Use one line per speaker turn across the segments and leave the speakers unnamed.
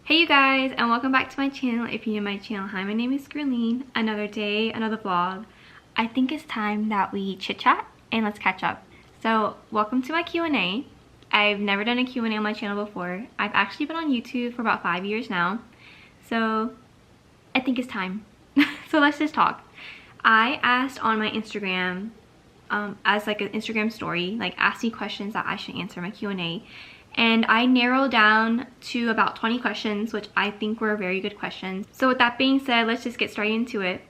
Hey you guys, and welcome back to my channel. If you're new to my channel, hi, my name is Screen. Another day, another vlog. I think it's time that we chit chat and let's catch up. So welcome to my Q&A. I've never done a Q&A on my channel before. I've actually been on YouTube for about 5 years now. So I think it's time. So let's just talk. I asked on my Instagram, as like an Instagram story, like ask me questions that I should answer in my Q&A. And I narrowed down to about 20 questions, which I think were very good questions. So with that being said, let's just get straight into it.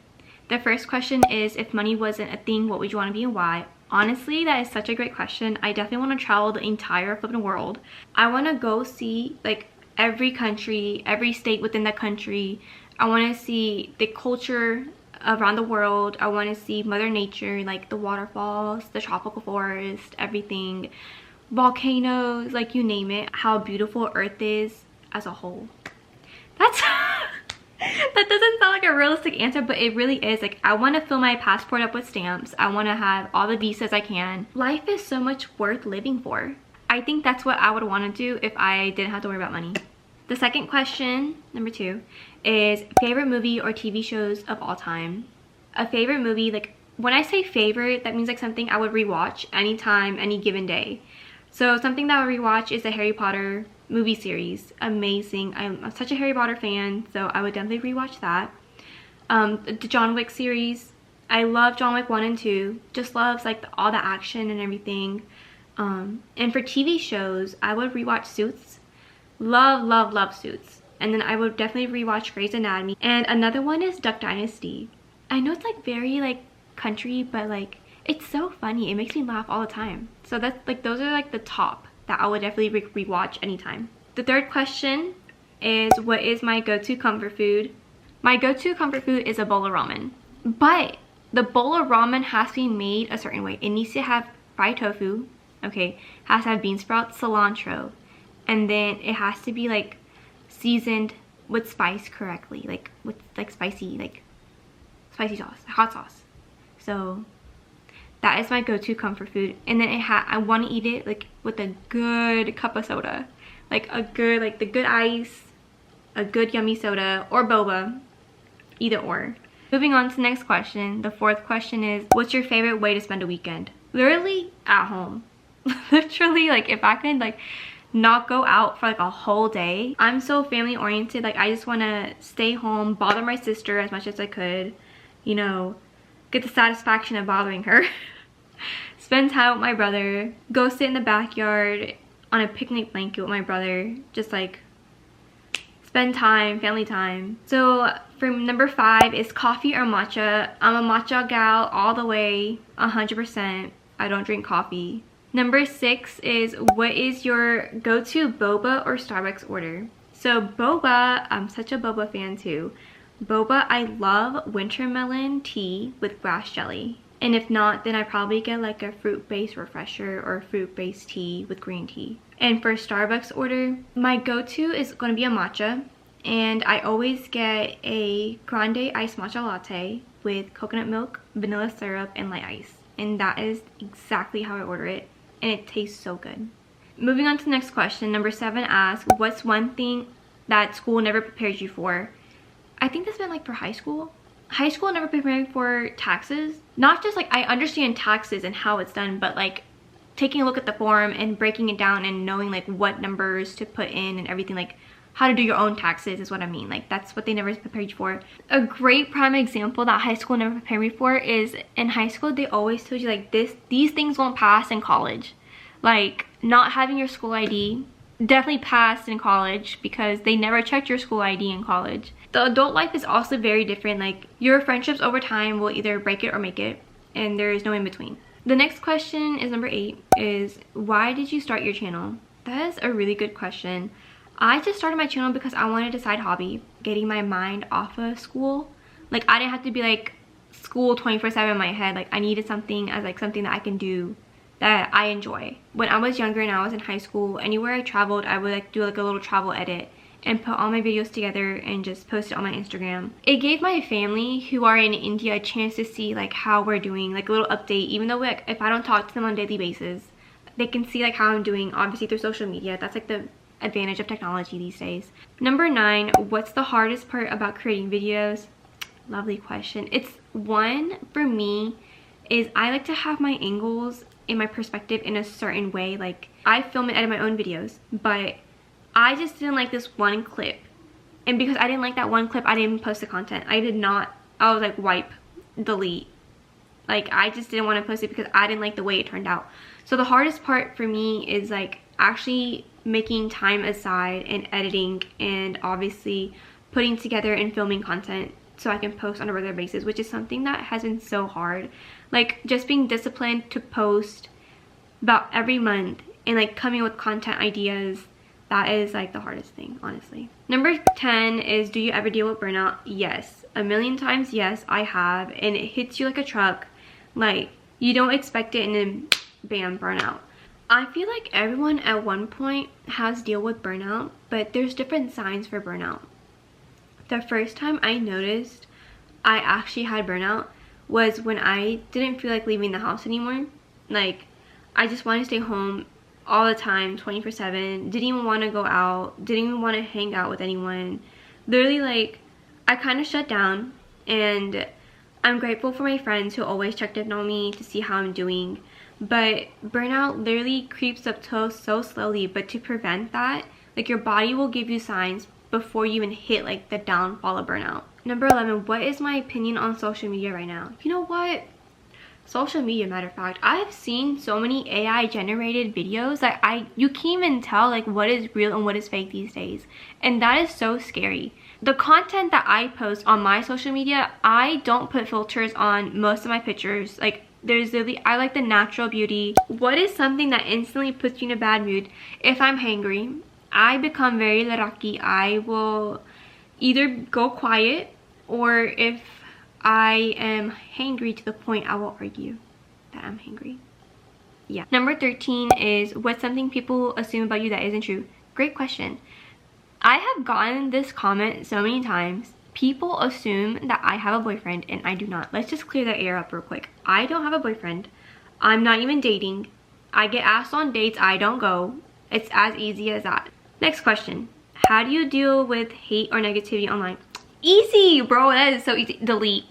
The first question is, if money wasn't a thing, what would you want to be and why? Honestly, that is such a great question. I definitely want to travel the entire flipping world. I want to go see like every country, every state within that country. I want to see the culture around the world. I want to see Mother Nature, like the waterfalls, the tropical forest, everything. Volcanoes, like you name it, how beautiful Earth is as a whole. That's that doesn't sound like a realistic answer, but it really is. Like, I want to fill my passport up with stamps. I want to have all the visas I can. Life is so much worth living for. I think that's what I would want to do if I didn't have to worry about money. The second question, number 2, is favorite movie or TV shows of all time. A favorite movie, like when I say favorite, that means like something I would rewatch anytime, any given day. So something that I would rewatch is the Harry Potter movie series. Amazing. I'm such a Harry Potter fan, so I would definitely rewatch that. The John Wick series. I love John Wick 1 and 2. Just loves like all the action and everything. And for TV shows, I would rewatch Suits. Love Suits. And then I would definitely rewatch Grey's Anatomy. And another one is Duck Dynasty. I know it's like very like country, but like it's so funny. It makes me laugh all the time. So that's like, those are like the top that I would definitely rewatch anytime. The third question is, what is my go-to comfort food? My go-to comfort food is a bowl of ramen. But the bowl of ramen has to be made a certain way. It needs to have fried tofu, okay? Has to have bean sprouts, cilantro. And then it has to be like seasoned with spice correctly. Like with like spicy sauce, hot sauce. So that is my go-to comfort food. And then I want to eat it like with a good cup of soda, like a good, like the good ice, a good yummy soda, or boba, either or. Moving on to the next question. The fourth question is, what's your favorite way to spend a weekend? Literally at home. Literally, like if I could like not go out for like a whole day. I'm so family oriented. Like I just want to stay home, bother my sister as much as I could, you know, get the satisfaction of bothering her. Spend time with my brother, go sit in the backyard on a picnic blanket with my brother, just like spend time, family time. So for number 5 is coffee or matcha. I'm a matcha gal all the way, 100%. I don't drink coffee. Number 6 is, what is your go-to boba or Starbucks order? So boba, I'm such a boba fan too. Boba, I love winter melon tea with grass jelly. And if not, then I probably get like a fruit-based refresher or a fruit-based tea with green tea. And for Starbucks order, my go-to is going to be a matcha. And I always get a grande iced matcha latte with coconut milk, vanilla syrup, and light ice. And that is exactly how I order it. And it tastes so good. Moving on to the next question. Number 7 asks, what's one thing that school never prepared you for? I think this meant like for high school. High school never prepared me for taxes. Not just like I understand taxes and how it's done, but like taking a look at the form and breaking it down and knowing like what numbers to put in and everything, like how to do your own taxes is what I mean. Like that's what they never prepared you for. A great prime example that high school never prepared me for is in high school they always told you like these things won't pass in college. Like not having your school ID definitely passed in college because they never checked your school ID in college. The adult life is also very different. Like your friendships over time will either break it or make it, and there is no in between. The next question is number 8 is, why did you start your channel? That is a really good question. I just started my channel because I wanted a side hobby, getting my mind off of school. Like I didn't have to be like school 24/7 in my head. Like I needed something as like something that I can do that I enjoy. When I was younger and I was in high school, anywhere I traveled, I would like do like a little travel edit and put all my videos together and just post it on my Instagram. It gave my family who are in India a chance to see like how we're doing, like a little update, even though like if I don't talk to them on a daily basis, they can see like how I'm doing, obviously through social media. That's like the advantage of technology these days. Number 9, what's the hardest part about creating videos? Lovely question. It's one for me is I like to have my angles and my perspective in a certain way. Like, I film and edit my own videos, but I just didn't like this one clip. And because I didn't like that one clip, I didn't post the content. I was like, wipe, delete. Like, I just didn't want to post it because I didn't like the way it turned out. So the hardest part for me is like actually making time aside and editing, and obviously putting together and filming content so I can post on a regular basis, which is something that has been so hard. Like, just being disciplined to post about every month and like coming with content ideas, that is like the hardest thing, honestly. Number 10 is, do you ever deal with burnout? Yes, a million times yes, I have, and it hits you like a truck. Like, you don't expect it and then bam, burnout. I feel like everyone at one point has dealt with burnout, but there's different signs for burnout. The first time I noticed I actually had burnout was when I didn't feel like leaving the house anymore. Like, I just wanted to stay home all the time, 24/7, didn't even want to go out, didn't even want to hang out with anyone. Literally, like, I kind of shut down, and I'm grateful for my friends who always checked in on me to see how I'm doing. But burnout literally creeps up so slowly, but to prevent that, like, your body will give you signs before you even hit like the downfall of burnout. Number 11, what is my opinion on social media right now? You know what? Social media, matter of fact, I've seen so many AI generated videos that you can't even tell like what is real and what is fake these days, and that is so scary. The content that I post on my social media, I don't put filters on most of my pictures. Like, there's literally, I like the natural beauty. What is something that instantly puts you in a bad mood? If I'm hangry, I become very leraki. I will either go quiet, or if I am hangry to the point, I will argue that I'm hangry. Yeah. Number 13 is, what's something people assume about you that isn't true? Great question. I have gotten this comment so many times. People assume that I have a boyfriend and I do not. Let's just clear that air up real quick. I don't have a boyfriend. I'm not even dating. I get asked on dates, I don't go. It's as easy as that. Next question. How do you deal with hate or negativity online? Easy, bro. That is so easy. Delete.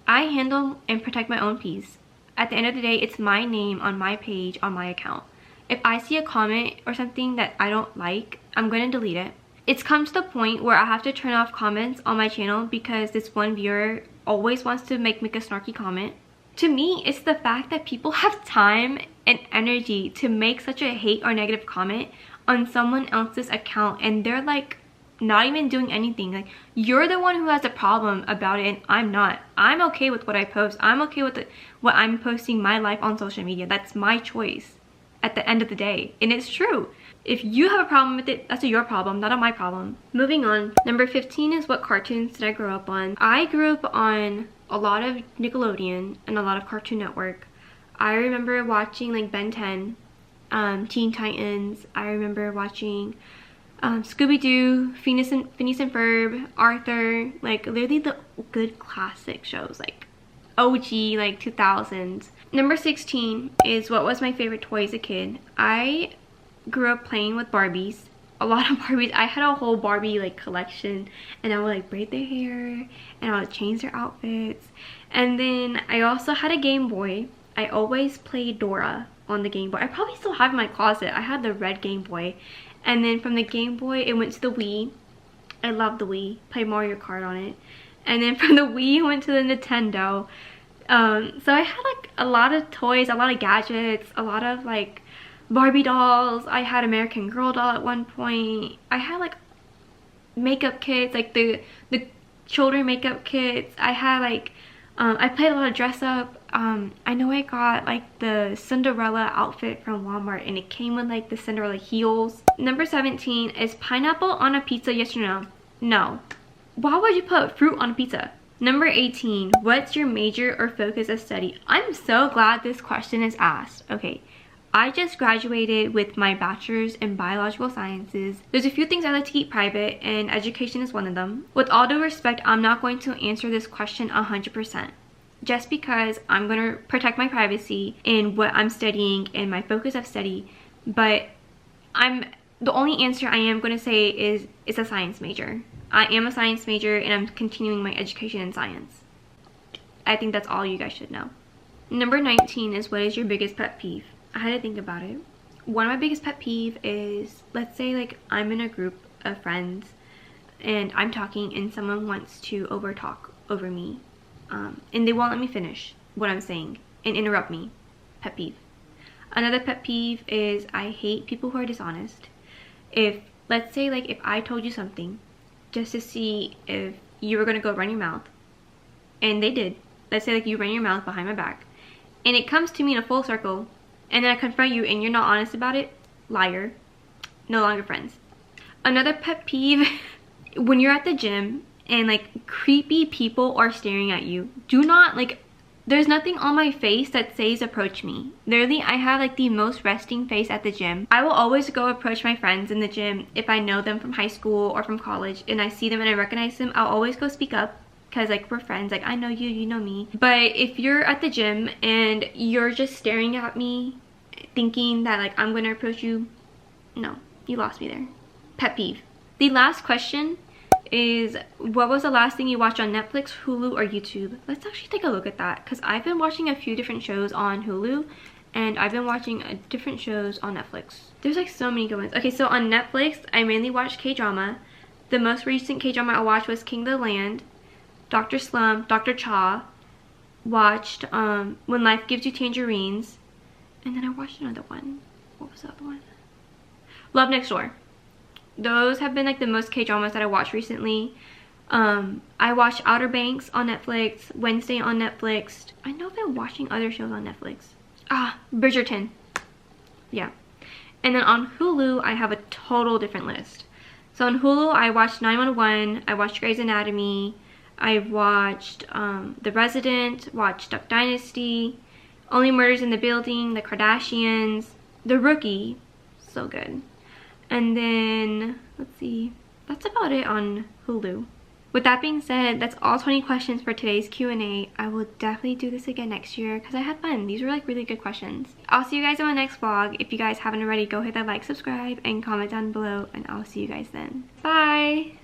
I handle and protect my own peace. At the end of the day, it's my name on my page, on my account. If I see a comment or something that I don't like, I'm going to delete it. It's come to the point where I have to turn off comments on my channel because this one viewer always wants to make a snarky comment. To me, it's the fact that people have time and energy to make such a hate or negative comment on someone else's account, and they're like not even doing anything. Like, you're the one who has a problem about it and I'm not. I'm okay with what I post. I'm okay with what I'm posting my life on social media. That's my choice at the end of the day, and it's true. If you have a problem with it, that's your problem, not my problem. Moving on. Number 15 is, what cartoons did I grow up on? I grew up on a lot of Nickelodeon and a lot of Cartoon Network. I remember watching like Ben 10, Teen Titans. I remember watching Scooby-Doo, Phineas and Ferb, Arthur, like literally the good classic shows, like OG, like 2000s. Number 16 is, what was my favorite toy as a kid? I grew up playing with Barbies. A lot of Barbies. I had a whole Barbie like collection, and I would like braid their hair and I would change their outfits. And then I also had a Game Boy. I always played Dora on the Game Boy. I probably still have it in my closet. I had the red Game Boy, and then from the Game Boy it went to the Wii. I love the Wii. Played Mario Kart on it. And then from the Wii it went to the Nintendo. So I had like a lot of toys, a lot of gadgets, a lot of like Barbie dolls. I had American Girl doll at one point. I had like makeup kits, like the children makeup kits. I had like I played a lot of dress up. I know I got like the Cinderella outfit from Walmart, and it came with like the Cinderella heels. Number 17 is, pineapple on a pizza, yes or no? No. Why would you put fruit on a pizza? Number 18, what's your major or focus of study? I'm so glad this question is asked. Okay, I just graduated with my bachelor's in biological sciences. There's a few things I like to keep private, and education is one of them. With all due respect, I'm not going to answer this question 100%. Just because I'm going to protect my privacy in what I'm studying and my focus of study, but the only answer I am going to say is it's a science major. I am a science major and I'm continuing my education in science. I think that's all you guys should know. Number 19 is, what is your biggest pet peeve? I had to think about it. One of my biggest pet peeve is, let's say like I'm in a group of friends and I'm talking and someone wants to overtalk over me, and they won't let me finish what I'm saying and interrupt me. Pet peeve. Another pet peeve is I hate people who are dishonest. If, let's say like if I told you something just to see if you were gonna go run your mouth, and they did, let's say like you ran your mouth behind my back, and it comes to me in a full circle, and then I confront you and you're not honest about it, liar, no longer friends. Another pet peeve, when you're at the gym and like creepy people are staring at you, do not, like, there's nothing on my face that says approach me. Literally, I have like the most resting face at the gym. I will always go approach my friends in the gym if I know them from high school or from college and I see them and I recognize them. I'll always go speak up because like we're friends, like I know you, you know me. But if you're at the gym and you're just staring at me thinking that like I'm gonna approach you, no, you lost me there. Pet peeve. The last question is, what was the last thing you watched on Netflix, Hulu, or YouTube? Let's actually take a look at that, because I've been watching a few different shows on Hulu and I've been watching different shows on Netflix. There's like so many good ones. Okay, so on Netflix I mainly watch K-drama. The most recent K-drama I watched was King of the Land, Dr. Slump, Dr. Cha, watched When Life Gives You Tangerines, and then I watched another one. What was the other one? Love Next Door. Those have been like the most K-dramas that I watched recently. I watched Outer Banks on Netflix, Wednesday on Netflix. I know I've been watching other shows on Netflix. Bridgerton. Yeah. And then on Hulu, I have a total different list. So on Hulu, I watched 911, I watched Grey's Anatomy, I've watched The Resident, watched Duck Dynasty, Only Murders in the Building, The Kardashians, The Rookie. So good. And then, let's see, that's about it on Hulu. With that being said, that's all 20 questions for today's Q&A. I will definitely do this again next year because I had fun. These were like really good questions. I'll see you guys in my next vlog. If you guys haven't already, go hit that like, subscribe, and comment down below, and I'll see you guys then. Bye!